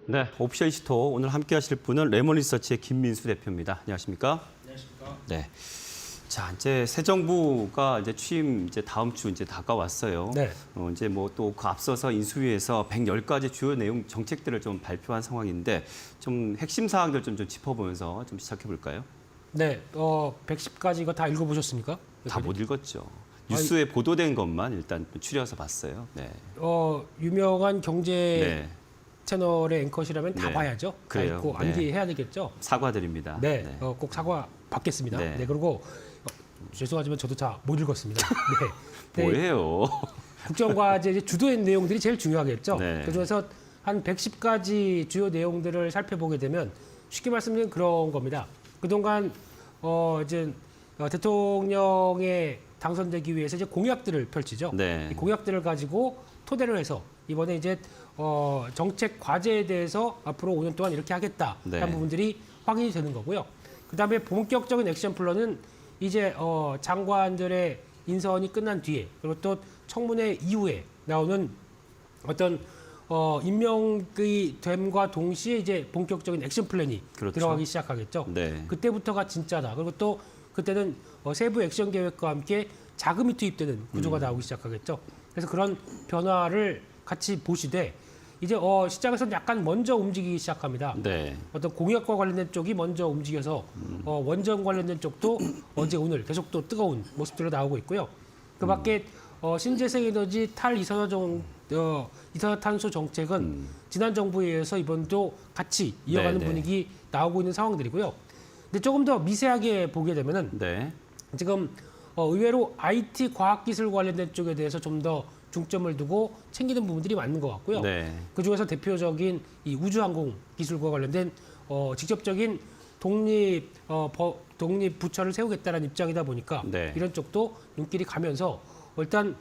네, 오피셜 시토 오늘 함께 하실 분은 레몬리서치의 김민수 대표입니다. 안녕하십니까? 안녕하십니까? 네. 자, 이제 새 정부가 이제 취임 이제 다음 주 이제 다가왔어요. 네. 이제 뭐 또 그 앞서서 인수위에서 110가지 주요 내용 정책들을 좀 발표한 상황인데 좀 핵심 사항들 좀 짚어보면서 좀 시작해 볼까요? 네, 110가지 이거 다 읽어보셨습니까? 다 못 읽었죠. 뉴스에 보도된 것만 일단 추려서 봤어요. 네. 유명한 경제 네. 채널의 앵커시라면 다 네. 봐야죠. 다 그래요. 읽고 네. 암기해야 되겠죠. 사과드립니다. 네, 꼭 사과 받겠습니다. 네. 네, 그리고 죄송하지만 저도 다 못 읽었습니다. 네. 뭐예요? 국정과제 이제 주도의 내용들이 제일 중요하겠죠. 네. 그중에서 한 110가지 주요 내용들을 살펴보게 되면 쉽게 말씀드리면 그런 겁니다. 그동안 이제 대통령에 당선되기 위해서 이제 공약들을 펼치죠. 네. 이 공약들을 가지고 토대로 해서 이번에 이제 정책 과제에 대해서 앞으로 5년 동안 이렇게 하겠다 네. 하는 부분들이 확인이 되는 거고요. 그다음에 본격적인 액션 플랜은 이제 장관들의 인선이 끝난 뒤에 그리고 또 청문회 이후에 나오는 어떤 임명이 됨과 동시에 이제 본격적인 액션 플랜이 그렇죠. 들어가기 시작하겠죠. 네. 그때부터가 진짜다. 그리고 또 그때는 세부 액션 계획과 함께 자금이 투입되는 구조가 나오기 시작하겠죠. 그래서 그런 변화를 같이 보시되 이제 시장에서는 약간 먼저 움직이기 시작합니다. 네. 어떤 공약과 관련된 쪽이 먼저 움직여서 원전 관련된 쪽도 어제 오늘 계속 또 뜨거운 모습들로 나오고 있고요. 그 밖에 신재생에너지 이산화탄소 정책은 지난 정부에 의해서 이번도 같이 이어가는 네. 분위기 나오고 있는 상황들이고요. 근데 조금 더 미세하게 보게 되면은 네. 지금 의외로 IT 과학기술 관련된 쪽에 대해서 좀 더 중점을 두고 챙기는 부분들이 많은 것 같고요. 네. 그중에서 대표적인 이 우주항공 기술과 관련된 직접적인 독립 부처를 세우겠다는 입장이다 보니까 네. 이런 쪽도 눈길이 가면서 일단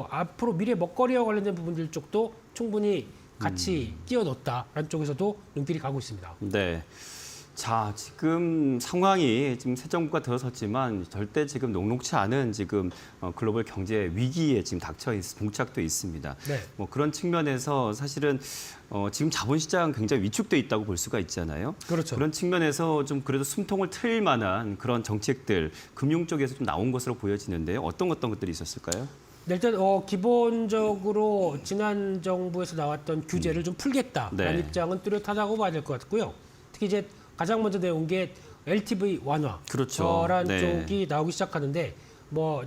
앞으로 미래 먹거리와 관련된 부분들 쪽도 충분히 같이 끼워 넣었다라는 쪽에서도 눈길이 가고 있습니다. 네. 자, 지금 상황이 지금 새 정부가 들어섰지만 절대 지금 녹록치 않은 지금 글로벌 경제 위기에 지금 봉착돼 있습니다. 네. 뭐 그런 측면에서 사실은 지금 자본시장 굉장히 위축돼 있다고 볼 수가 있잖아요. 그렇죠. 그런 측면에서 좀 그래도 숨통을 트일 만한 그런 정책들 금융 쪽에서 좀 나온 것으로 보여지는데요. 어떤 것들이 있었을까요? 네, 일단 기본적으로 지난 정부에서 나왔던 규제를 좀 풀겠다라는 네. 입장은 뚜렷하다고 봐야 될 것 같고요. 특히 이제 가장 먼저 내온 게 LTV 완화. 그렇죠. 라는 네. 쪽이 나오기 시작하는데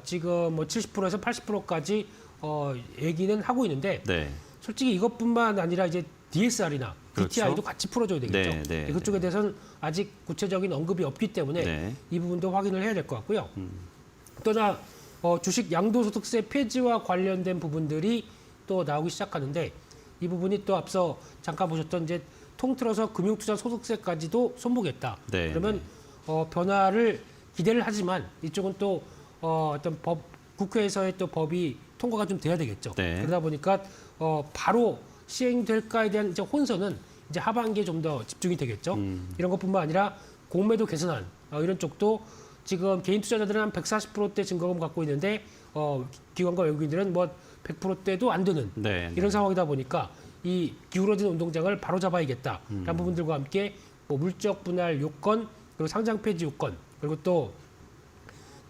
지금 70%에서 80%까지 얘기는 하고 있는데 네. 솔직히 이것뿐만 아니라 이제 DSR이나 그렇죠. DTI도 같이 풀어줘야 되겠죠. 네, 네, 그쪽에 대해서는 아직 구체적인 언급이 없기 때문에 네. 이 부분도 확인을 해야 될 것 같고요. 또 하나 주식 양도소득세 폐지와 관련된 부분들이 또 나오기 시작하는데 이 부분이 또 앞서 잠깐 보셨던 이제 통틀어서 금융투자 소득세까지도 손보겠다. 네, 그러면 변화를 기대를 하지만 이쪽은 또 어떤 국회에서의 또 법이 통과가 좀 돼야 되겠죠. 네. 그러다 보니까 바로 시행될까에 대한 이제 혼선은 이제 하반기에 좀 더 집중이 되겠죠. 이런 것뿐만 아니라 공매도 개선안 이런 쪽도 지금 개인 투자자들은 한 140%대 증거금 갖고 있는데 기관과 외국인들은 뭐 100%대도 안 되는 네, 이런 상황이다 보니까 이 기울어진 운동장을 바로 잡아야겠다라는 부분들과 함께 뭐 물적 분할 요건 그리고 상장 폐지 요건 그리고 또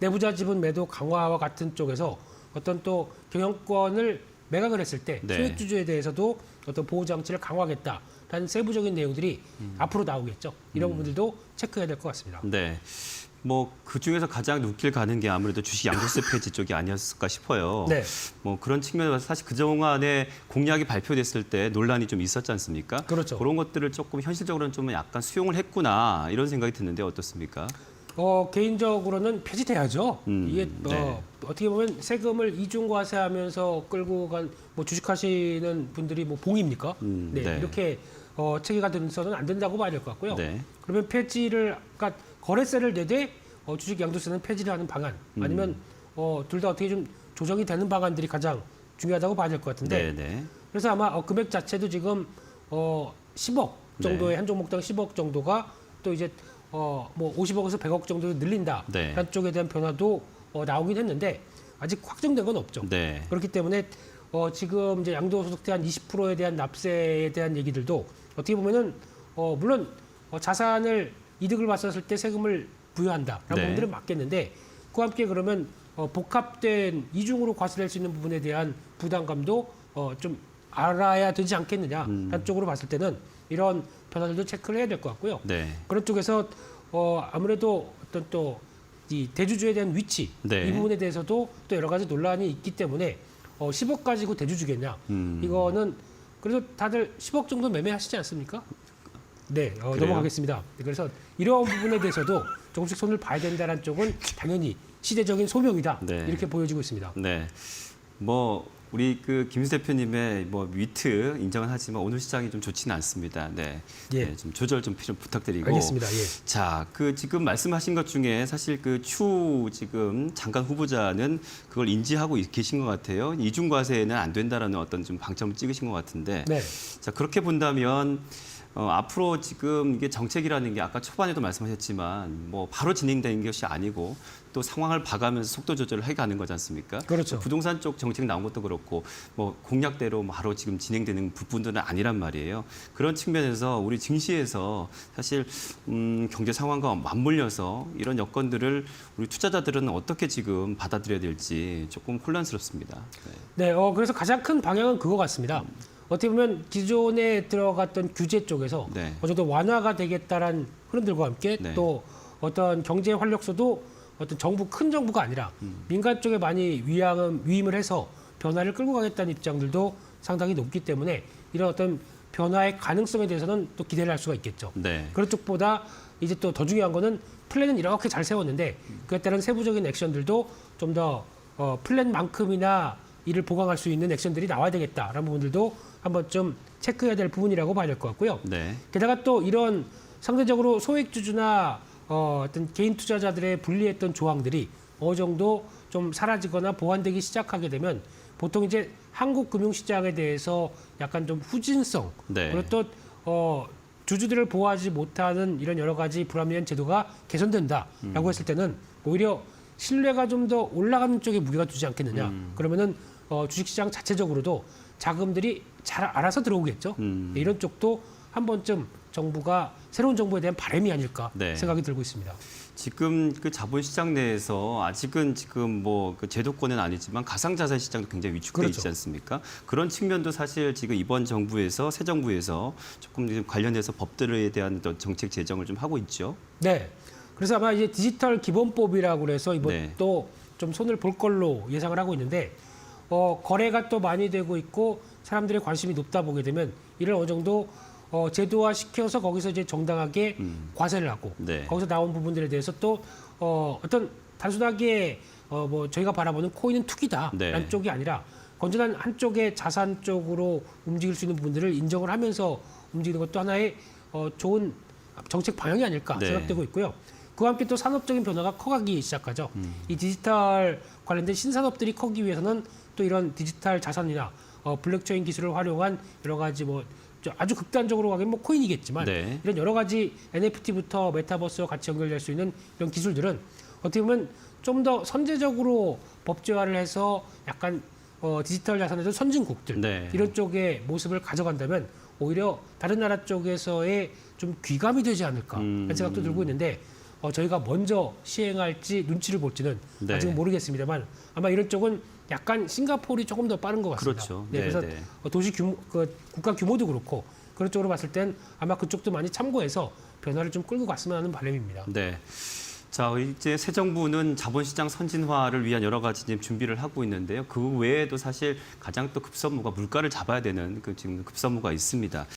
내부자 지분 매도 강화와 같은 쪽에서 어떤 또 경영권을 매각을 했을 때 네. 소액주주에 대해서도 어떤 보호 장치를 강화하겠다라는 세부적인 내용들이 앞으로 나오겠죠. 이런 부분들도 체크해야 될 것 같습니다. 네. 뭐 그중에서 가장 눈길 가는 게 아무래도 주식 양도세 폐지 쪽이 아니었을까 싶어요. 네. 뭐 그런 측면에서 사실 그동안에 공약이 발표됐을 때 논란이 좀 있었지 않습니까? 그렇죠. 그런 것들을 조금 현실적으로는 좀 약간 수용을 했구나 이런 생각이 드는데 어떻습니까? 개인적으로는 폐지돼야죠. 이게 네. 어떻게 보면 세금을 이중과세하면서 끌고 간 뭐 주식하시는 분들이 뭐 봉입니까? 네, 네. 이렇게 체계가 돼서는 안 된다고 봐야 될 것 같고요. 네. 그러면 폐지를 그러니까 거래세를 내되 주식 양도세는 폐지를 하는 방안 아니면 둘 다 어떻게 좀 조정이 되는 방안들이 가장 중요하다고 봐야 될 것 같은데 네, 네. 그래서 아마 금액 자체도 지금 10억 정도의 한 종목당 10억 정도가 또 이제 뭐 50억에서 100억 정도 늘린다. 네. 라는 쪽에 대한 변화도 나오긴 했는데 아직 확정된 건 없죠. 네. 그렇기 때문에 지금 이제 양도소득세 한 20%에 대한 납세에 대한 얘기들도 어떻게 보면은 물론 자산을 이득을 봤었을 때 세금을 부여한다라는 네. 부분들은 맞겠는데 그와 함께 그러면 복합된 이중으로 과세될 수 있는 부분에 대한 부담감도 좀 알아야 되지 않겠느냐라는 쪽으로 봤을 때는 이런 변화들도 체크를 해야 될 것 같고요. 네. 그런 쪽에서 아무래도 어떤 또 이 대주주에 대한 위치 네. 이 부분에 대해서도 또 여러 가지 논란이 있기 때문에 10억 가지고 대주주겠냐 이거는 그래도 다들 10억 정도 매매하시지 않습니까? 네, 넘어가겠습니다. 그래서 이런 부분에 대해서도 조금씩 손을 봐야 된다는 쪽은 당연히 시대적인 소명이다 네. 이렇게 보여지고 있습니다. 네. 뭐 우리 그 김수 대표님의 뭐 위트 인정은 하지만 오늘 시장이 좀 좋지는 않습니다. 네. 예. 네, 좀 조절 좀 필요 부탁드리고. 알겠습니다. 예. 자, 그 지금 말씀하신 것 중에 사실 그 추 지금 장관 후보자는 그걸 인지하고 계신 것 같아요. 이중 과세는 안 된다라는 어떤 좀 방점을 찍으신 것 같은데. 네. 자, 그렇게 본다면 앞으로 지금 이게 정책이라는 게 아까 초반에도 말씀하셨지만 뭐 바로 진행되는 것이 아니고 또 상황을 봐가면서 속도 조절을 해가는 거지 않습니까? 그렇죠. 부동산 쪽 정책 나온 것도 그렇고 뭐 공약대로 바로 지금 진행되는 부분들은 아니란 말이에요. 그런 측면에서 우리 증시에서 사실 경제 상황과 맞물려서 이런 여건들을 우리 투자자들은 어떻게 지금 받아들여야 될지 조금 혼란스럽습니다. 네. 네, 그래서 가장 큰 방향은 그거 같습니다. 어떻게 보면 기존에 들어갔던 규제 쪽에서 네. 어느 정도 완화가 되겠다라는 흐름들과 함께 네. 또 어떤 경제 활력소도 어떤 큰 정부가 아니라 민간 쪽에 많이 위임을 해서 변화를 끌고 가겠다는 입장들도 상당히 높기 때문에 이런 어떤 변화의 가능성에 대해서는 또 기대를 할 수가 있겠죠. 네. 그런 쪽보다 이제 또 더 중요한 거는 플랜은 이렇게 잘 세웠는데 그에 따른 세부적인 액션들도 좀 더 플랜만큼이나 이를 보강할 수 있는 액션들이 나와야 되겠다라는 부분들도 한번 좀 체크해야 될 부분이라고 봐야 될 것 같고요. 네. 게다가 또 이런 상대적으로 소액주주나 어떤 개인 투자자들의 불리했던 조항들이 어느 정도 좀 사라지거나 보완되기 시작하게 되면 보통 이제 한국 금융시장에 대해서 약간 좀 후진성 네. 그리고 또 주주들을 보호하지 못하는 이런 여러 가지 불합리한 제도가 개선된다라고 했을 때는 오히려 신뢰가 좀 더 올라가는 쪽에 무게가 두지 않겠느냐. 그러면은 주식시장 자체적으로도 자금들이 잘 알아서 들어오겠죠. 이런 쪽도 한 번쯤 정부가 새로운 정부에 대한 바람이 아닐까 네. 생각이 들고 있습니다. 지금 그 자본시장 내에서 아직은 지금 뭐 그 제도권은 아니지만 가상자산 시장도 굉장히 위축돼 그렇죠. 있지 않습니까? 그런 측면도 사실 지금 이번 정부에서 새 정부에서 조금 관련해서 법들에 대한 어떤 정책 제정을 좀 하고 있죠. 네. 그래서 아마 이제 디지털 기본법이라고 그래서 이것도 네. 좀 손을 볼 걸로 예상을 하고 있는데 거래가 또 많이 되고 있고 사람들의 관심이 높다 보게 되면 이를 어느 정도 제도화 시켜서 거기서 이제 정당하게 과세를 하고 네. 거기서 나온 부분들에 대해서 또 어떤 단순하게 뭐 저희가 바라보는 코인은 투기다라는 네. 쪽이 아니라 건전한 한쪽의 자산 쪽으로 움직일 수 있는 부분들을 인정을 하면서 움직이는 것도 하나의 좋은 정책 방향이 아닐까 네. 생각되고 있고요. 그와 함께 또 산업적인 변화가 커가기 시작하죠. 이 디지털 관련된 신산업들이 커기 위해서는 또 이런 디지털 자산이나 블록체인 기술을 활용한 여러 가지 뭐 아주 극단적으로 가면 뭐 코인이겠지만 네. 이런 여러 가지 NFT부터 메타버스와 같이 연결될 수 있는 이런 기술들은 어떻게 보면 좀 더 선제적으로 법제화를 해서 약간 디지털 자산에서 선진국들 네. 이런 쪽의 모습을 가져간다면 오히려 다른 나라 쪽에서의 좀 귀감이 되지 않을까 하는 생각도 들고 있는데 저희가 먼저 시행할지 눈치를 볼지는 네. 아직은 모르겠습니다만 아마 이런 쪽은 약간 싱가포르이 조금 더 빠른 것 같습니다. 그렇죠. 네, 그래서 네. 도시 규모, 국가 규모도 그렇고 그런 쪽으로 봤을 땐 아마 그쪽도 많이 참고해서 변화를 좀 끌고 갔으면 하는 바람입니다. 네. 자, 이제 새 정부는 자본시장 선진화를 위한 여러 가지 지금 준비를 하고 있는데요. 그 외에도 사실 가장 또 급선무가 물가를 잡아야 되는 그 지금 급선무가 있습니다.